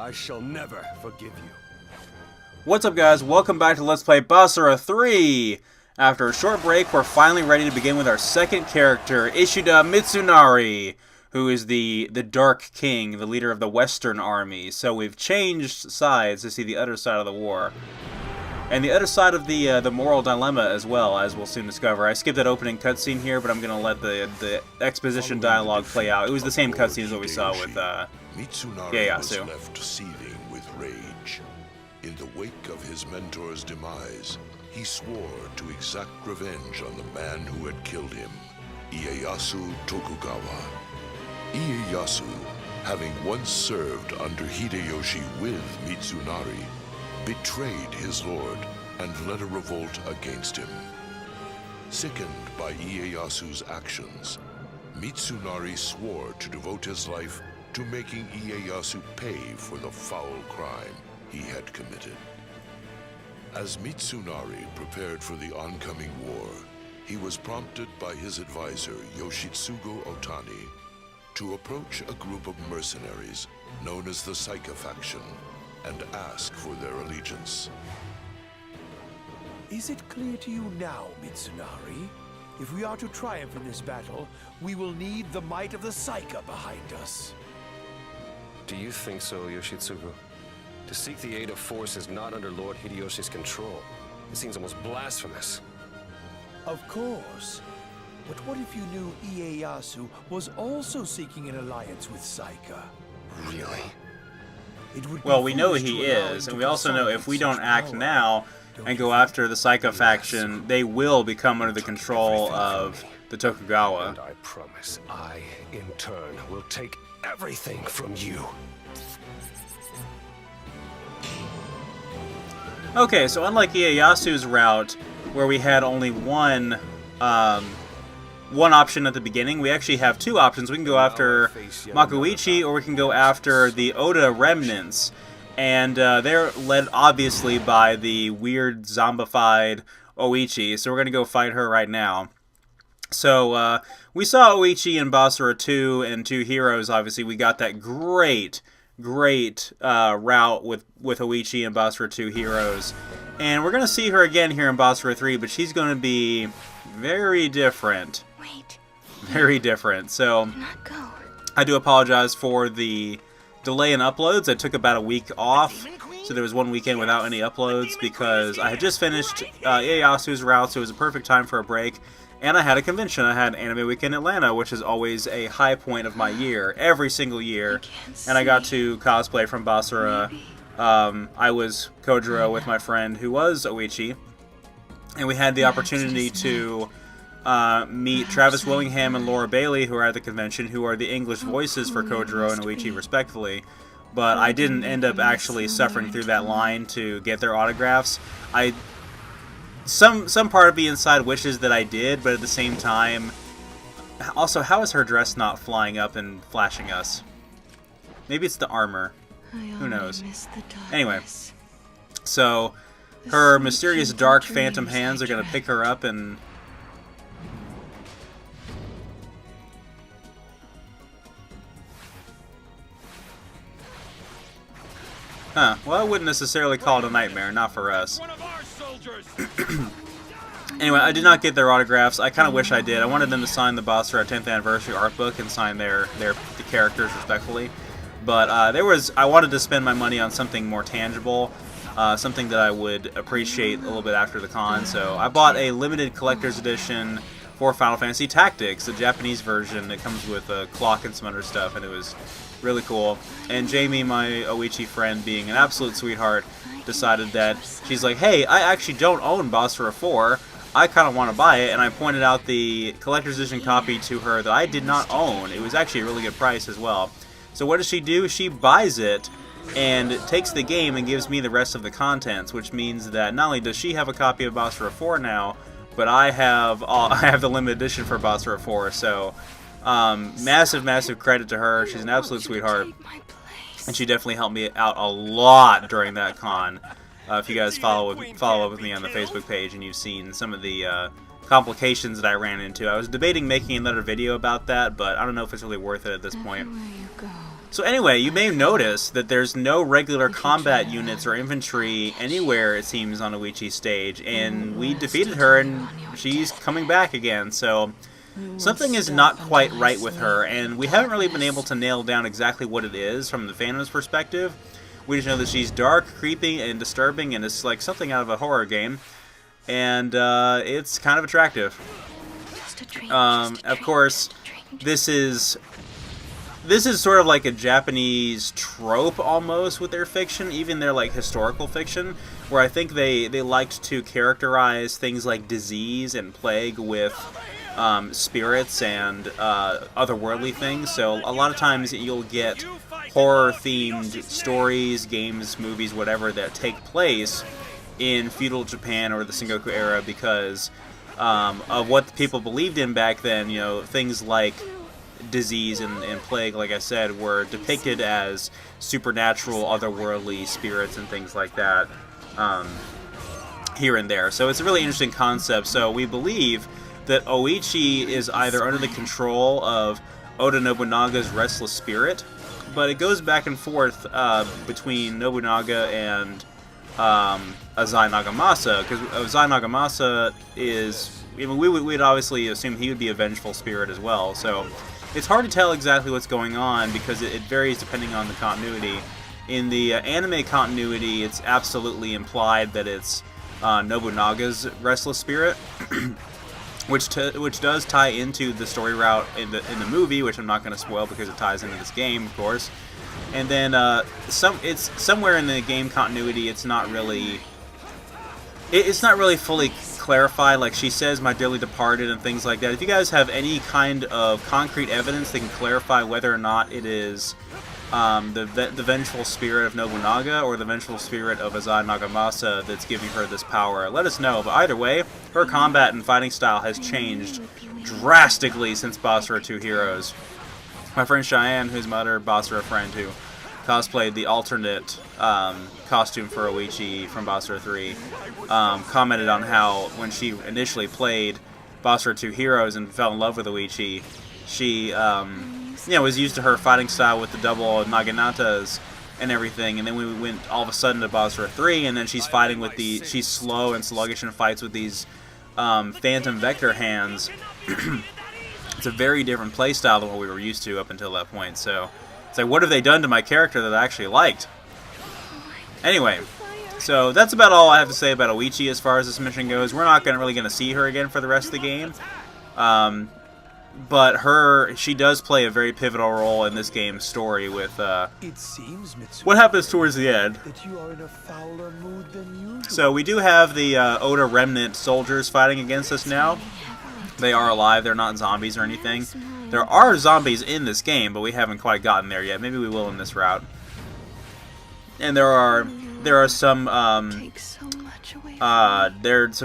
I shall never forgive you. What's up, guys? Welcome back to Let's Play Basara 3! After a short break, we're finally ready to begin with our second character, Ishida Mitsunari, who is the Dark King, the leader of the Western Army. So we've changed sides to see the other side of the war. And the other side of the moral dilemma as well, as we'll soon discover. I skipped that opening cutscene here, but I'm going to let the exposition dialogue play out. It was the same cutscene as what we saw with Mitsunari was left seething with rage. In the wake of his mentor's demise, he swore to exact revenge on the man who had killed him, Ieyasu Tokugawa. Ieyasu, having once served under Hideyoshi with Mitsunari, betrayed his lord and led a revolt against him. Sickened by Ieyasu's actions, Mitsunari swore to devote his life to making Ieyasu pay for the foul crime he had committed. As Mitsunari prepared for the oncoming war, he was prompted by his advisor Yoshitsugu Otani to approach a group of mercenaries known as the Saika faction and ask for their allegiance. Is it clear to you now, Mitsunari? If we are to triumph in this battle, we will need the might of the Saika behind us. Do you think so, Yoshitsugu? To seek the aid of forces not under Lord Hideyoshi's control. It seems almost blasphemous. Of course. But what if you knew Ieyasu was also seeking an alliance with Saika? Really? Well, we know he is, and we also know if we don't act now and go after the Saika faction, they will become under the control of the Tokugawa. And I promise I, in turn, will take everything from you. Okay, so unlike Ieyasu's route, where we had only one option at the beginning, we actually have two options. We can go after Makuichi, or we can go after the Oda remnants. And they're led, obviously, by the weird, zombified Oichi, so we're going to go fight her right now. So, we saw Oichi in Basara 2 and Two Heroes, obviously. We got that great route with Oichi and Basara 2 Heroes. And we're going to see her again here in Basara 3, but she's going to be very different. Wait. Very different. So, Do not go. I do apologize for the delay in uploads. I took about a week off, so there was one weekend without any uploads because I had just finished Ieyasu's route, so it was a perfect time for a break. And I had a convention. I had Anime Week in Atlanta, which is always a high point of my year, every single year. And I got to cosplay from Basara. I was Kojiro with my friend who was Oichi. And we had the opportunity to meet Travis Willingham and Laura Bailey, who are at the convention, who are the English voices for Kojiro and Oichi, respectively. But I didn't end up actually suffering through that line to get their autographs. Some part of me inside wishes that I did, but at the same time... Also, how is her dress not flying up and flashing us? Maybe it's the armor. Who knows? Anyway, so her mysterious dark phantom hands are going to pick her up and... Huh, well, I wouldn't necessarily call it a nightmare, not for us. Anyway, I did not get their autographs. I kind of wish I did. I wanted them to sign the Basara 10th Anniversary art book and sign the characters respectfully. But I wanted to spend my money on something more tangible, something that I would appreciate a little bit after the con. So I bought a limited collector's edition for Final Fantasy Tactics, the Japanese version that comes with a clock and some other stuff, and it was really cool. And Jamie, my Oichi friend, being an absolute sweetheart, decided that she's like, hey, I actually don't own Basara 4. I kind of want to buy it, and I pointed out the collector's edition copy to her that I did not own. It was actually a really good price as well. So what does she do? She buys it and takes the game and gives me the rest of the contents, which means that not only does she have a copy of Basara 4 now, but I have the limited edition for Basara 4. So massive credit to her. She's an absolute sweetheart, and she definitely helped me out a lot during that con. If you guys follow up with me on the Facebook page and you've seen some of the complications that I ran into. I was debating making another video about that, but I don't know if it's really worth it at this point. So anyway, you may notice that there's no regular combat units or infantry anywhere, it seems, on Oichi's stage, and we defeated her, and she's coming back again, so something is not quite right with her, and we haven't really been able to nail down exactly what it is from the fandom's perspective. We just know that she's dark, creepy, and disturbing, and it's like something out of a horror game. And it's kind of attractive. Of course, this is sort of like a Japanese trope almost with their fiction, even their like historical fiction, where I think they liked to characterize things like disease and plague with spirits and otherworldly things. So a lot of times you'll get horror-themed stories, games, movies, whatever, that take place in feudal Japan or the Sengoku era because of what the people believed in back then. You know, things like disease and plague, like I said, were depicted as supernatural, otherworldly spirits and things like that here and there. So it's a really interesting concept. So we believe that Oichi is either under the control of Oda Nobunaga's restless spirit, but it goes back and forth between Nobunaga and Azai Nagamasa, because Azai Nagamasa is, I mean, we'd obviously assume he would be a vengeful spirit as well, so it's hard to tell exactly what's going on because it varies depending on the continuity. In the anime continuity, it's absolutely implied that it's Nobunaga's restless spirit, which does tie into the story route in the movie, which I'm not going to spoil because it ties into this game, of course. And then it's somewhere in the game continuity. It's not really fully clarified. Like she says, "My dearly departed" and things like that. If you guys have any kind of concrete evidence that can clarify whether or not it is the vengeful spirit of Nobunaga or the vengeful spirit of Azai Nagamasa that's giving her this power, let us know. But either way, her combat and fighting style has changed drastically since Basara 2 Heroes. My friend Cheyenne, who's my other Basara friend who cosplayed the alternate costume for Oichi from Basara 3, commented on how when she initially played Basara 2 Heroes and fell in love with Oichi, she was used to her fighting style with the double naginatas and everything, and then we went all of a sudden to Basara 3, and then she's fighting with she's slow and sluggish and fights with these phantom vector hands. It's a very different playstyle than what we were used to up until that point, so it's like, what have they done to my character that I actually liked? Anyway, so that's about all I have to say about Oichi as far as this mission goes. We're not really going to see her again for the rest of the game. But she does play a very pivotal role in this game's story with It seems, Mitsunari, what happens towards the end. that you are in a fouler mood than usual. So we do have the Oda remnant soldiers fighting against us now. They are alive. They're not zombies or anything. There are zombies in this game, but we haven't quite gotten there yet. Maybe we will in this route. And there are some some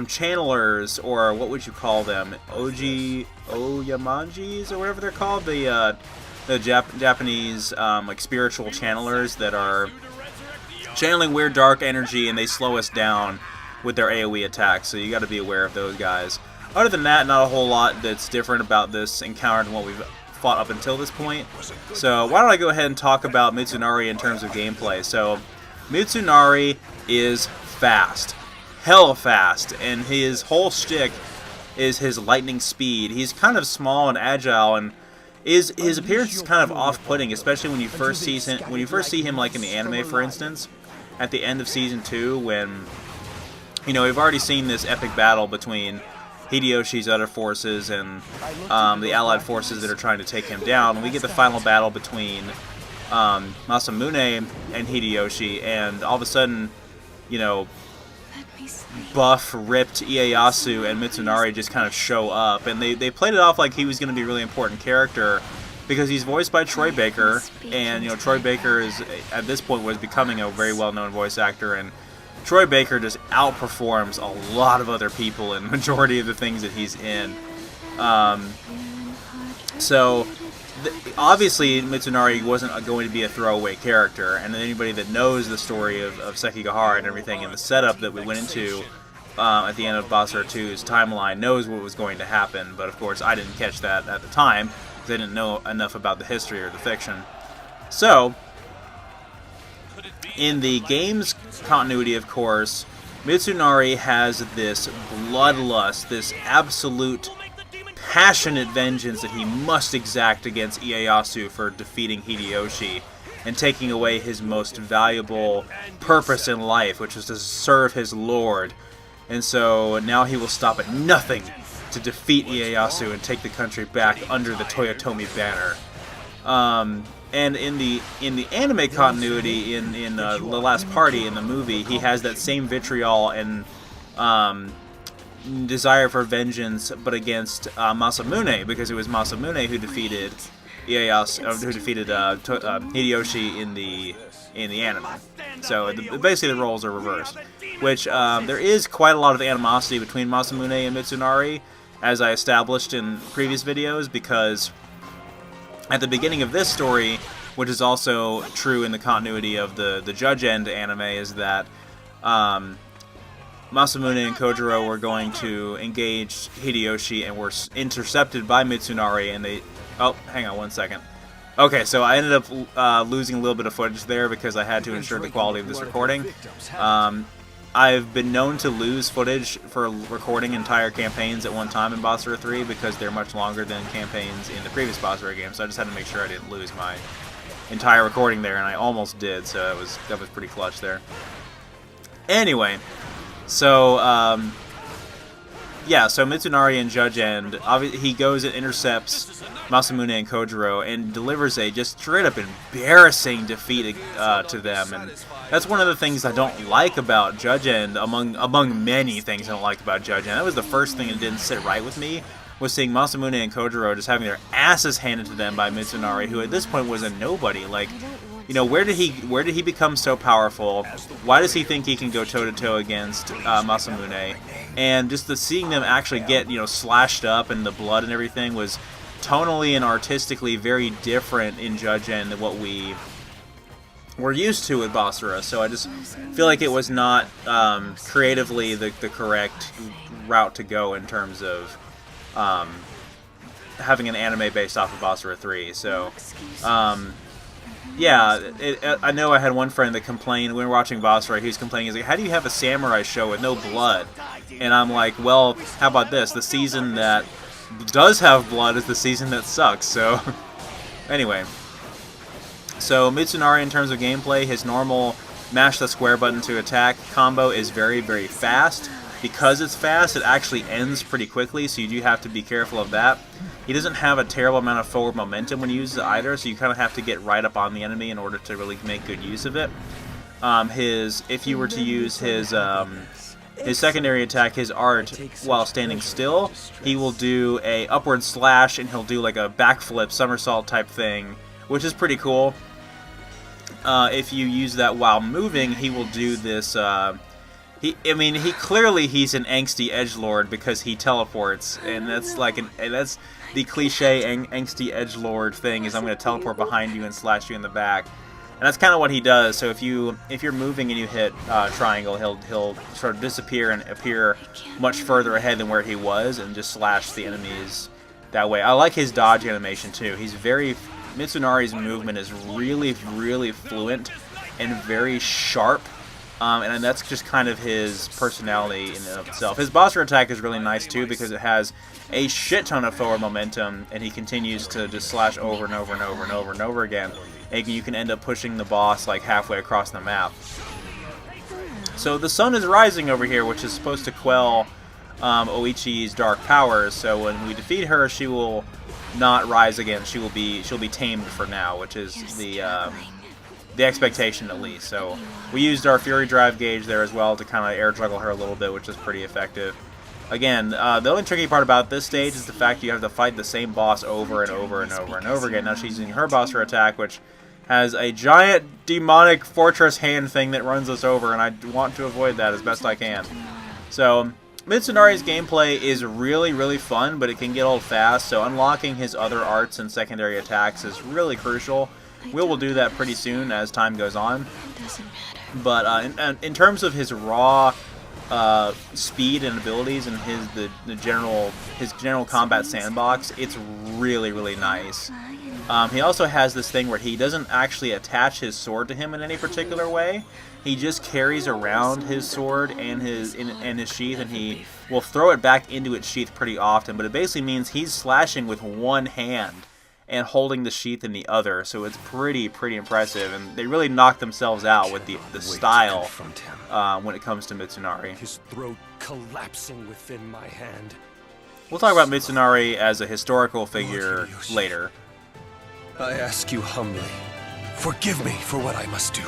channelers, or what would you call them? Oyamanjis or whatever they're called. The Japanese like spiritual channelers that are channeling weird dark energy, and they slow us down with their AoE attacks. So you got to be aware of those guys. Other than that, not a whole lot that's different about this encounter than what we've fought up until this point. So why don't I go ahead and talk about Mitsunari in terms of gameplay. So Mitsunari is fast. Hella fast. And his whole shtick is his lightning speed. He's kind of small and agile, and his appearance is kind of off-putting, especially when you first see him like in the anime, for instance, at the end of Season 2, when, you know, we've already seen this epic battle between Hideyoshi's other forces and the allied forces that are trying to take him down. And we get the final battle between Masamune and Hideyoshi, and all of a sudden, you know, buff, ripped Ieyasu and Mitsunari just kind of show up. And they played it off like he was going to be a really important character because he's voiced by Troy Baker, and, you know, Troy Baker is, at this point, was becoming a very well-known voice actor, and Troy Baker just outperforms a lot of other people in the majority of the things that he's in. Obviously, Mitsunari wasn't going to be a throwaway character, and anybody that knows the story of Sekigahara and everything and the setup that we went into at the end of Basara 2's timeline knows what was going to happen, but of course I didn't catch that at the time because I didn't know enough about the history or the fiction. So, in the game's continuity, of course, Mitsunari has this bloodlust, this absolute passionate vengeance that he must exact against Ieyasu for defeating Hideyoshi and taking away his most valuable purpose in life, which was to serve his lord. And so now he will stop at nothing to defeat Ieyasu and take the country back under the Toyotomi banner. And in the anime continuity, in the last party in the movie, he has that same vitriol and desire for vengeance, but against Masamune, because it was Masamune who defeated Hideyoshi in the anime. So basically the roles are reversed. Which there is quite a lot of animosity between Masamune and Mitsunari, as I established in previous videos, because at the beginning of this story, which is also true in the continuity of the Judge End anime, is that Masamune and Kojiro were going to engage Hideyoshi and were intercepted by Mitsunari, and they... Oh, hang on one second. Okay, so I ended up losing a little bit of footage there because I had to ensure the quality of this recording. I've been known to lose footage for recording entire campaigns at one time in Basara 3 because they're much longer than campaigns in the previous Basara game, so I just had to make sure I didn't lose my entire recording there, and I almost did, so that was pretty clutch there. Anyway, so yeah, so Mitsunari and Judge End, he goes and intercepts Masamune and Kojiro and delivers a just straight up embarrassing defeat to them, and that's one of the things I don't like about Judge End, among many things I don't like about Judge End. That was the first thing that didn't sit right with me, was seeing Masamune and Kojiro just having their asses handed to them by Mitsunari, who at this point was a nobody. Like, you know, where did he become so powerful? Why does he think he can go toe-to-toe against Masamune? And just seeing them actually get, you know, slashed up and the blood and everything was tonally and artistically very different in Judge End than what we were used to with Basara. So I just feel like it was not creatively the correct route to go in terms of having an anime based off of Basara 3. So yeah, I know I had one friend that complained when we were watching Basara. He was complaining, he's like, how do you have a samurai show with no blood? And I'm like, well, how about this? The season that does have blood is the season that sucks. So anyway, so Mitsunari, in terms of gameplay, his normal mash the square button to attack combo is very, very fast. Because it's fast, it actually ends pretty quickly, so you do have to be careful of that. He doesn't have a terrible amount of forward momentum when he uses it either, so you kind of have to get right up on the enemy in order to really make good use of it. If you were to use his secondary attack, his art, while standing still, he will do a upward slash, and he'll do like a backflip somersault type thing, which is pretty cool. If you use that while moving, he will do this... he's an angsty edgelord because he teleports, and that's that's the cliche angsty edgelord thing, is I'm going to teleport behind you and slash you in the back, and that's kind of what he does. So if you're moving and you hit triangle, he'll sort of disappear and appear much further ahead than where he was, and just slash the enemies that way. I like his dodge animation too. Mitsunari's movement is really, really fluent and very sharp. And that's just kind of his personality in and of itself. His Basara attack is really nice too because it has a shit ton of forward momentum, and he continues to just slash over and over and over and over and over again. And you can end up pushing the boss like halfway across the map. So the sun is rising over here, which is supposed to quell Oichi's dark powers. So when we defeat her, she will not rise again. She'll be tamed for now, which is the expectation at least. So we used our Fury Drive gauge there as well to kind of air juggle her a little bit, which is pretty effective. Again, the only tricky part about this stage is the fact you have to fight the same boss over and over and over and over again. Now she's using her Basara attack, which has a giant demonic fortress hand thing that runs us over, and I want to avoid that as best I can. So Mitsunari's gameplay is really, really fun, but it can get old fast, so unlocking his other arts and secondary attacks is really crucial. We will do that pretty soon as time goes on. But in terms of his raw speed and abilities and his general combat sandbox, it's really, really nice. He also has this thing where he doesn't actually attach his sword to him in any particular way. He just carries around his sword and his sheath, and he will throw it back into its sheath pretty often. But it basically means he's slashing with one hand and holding the sheath in the other. So it's pretty impressive, and they really knock themselves out with the style when it comes to Mitsunari. His throat collapsing within my hand. We'll talk about Mitsunari as a historical figure later. I ask you humbly, forgive me for what I must do.